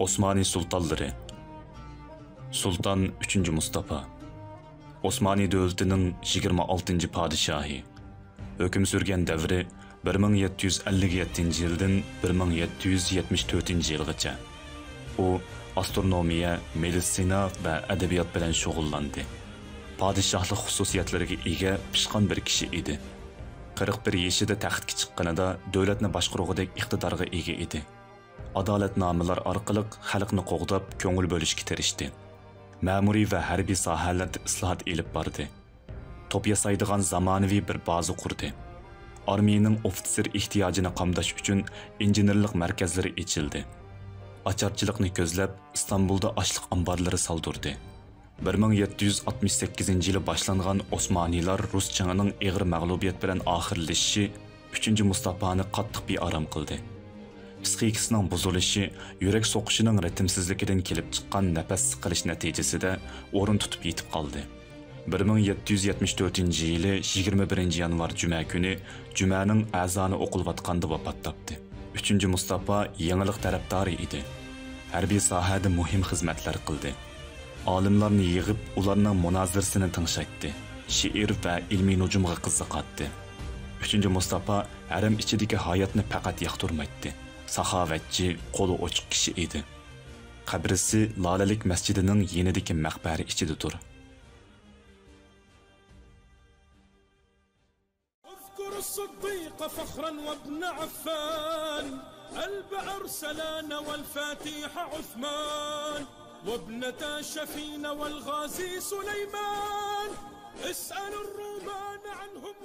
Osmani sultanları. Sultan 3. Mustafa. Osmani dövletining 26. padişahı. Hüküm sürgen devri 1757 yıldan 1774 yılgacha. O astronomiya, meditsina ve edebiyat bilan shug'ullandı. Padişahlık xususiyatlariga ega pishqon bir kishi edi. 41 yaşida taxtga chiqqanida davlatni boshqaruvdek iqtidorga ega edi. Adolatnomalar orqali xalqni qo'g'dab, ko'ngil bo'lishga tirishdi. Ma'muriy va harbiy sohalarda islohot elib bordi. Top yasaydigan zamonaviy bir baza qurdi. Armiyaning ofitser ehtiyojini qamdash uchun injenerlik markazlari ochildi. Ocharchilikni ko'zlab Istanbulda ochliq omborlari soldirdi. 1768 yılı başlanğan Osmanlılar Rus çağının ağır mağlubiyet bilen ahirleşişi 3. Mustafa'nı qattiq bir aram qildi. Psixikasining buzilishi, yurak soqishining ritmsizligidan kelib chiqqan nafas siqilish natijasida o'rin tutib yetib qoldi. 1774 yılı 21 yanvar Cuma kuni Juma'ning azoni o'qilayotganda vafot topdi. 3. Mustafa yangilik tarafdori edi. Harbiy sohada muhim xizmatlar qildi. Olimlarni yig'ib, ularning munozirasini tinchaytdi. She'r va ilmiy nujumga qiziqatdi. 3. Mustafa haram ichidagi hayotni faqat yoqtirmaydi. Saxovatchi, qo'li ochiq kishi edi. Qabrisi Lolalik masjidining yenidagi maqbara ichidadir. اذكر الصديق فخرا وابن عفان البعر سلان والفاتح عثمان وابنتا شفين والغازي سليمان اسأل الرومان عنهم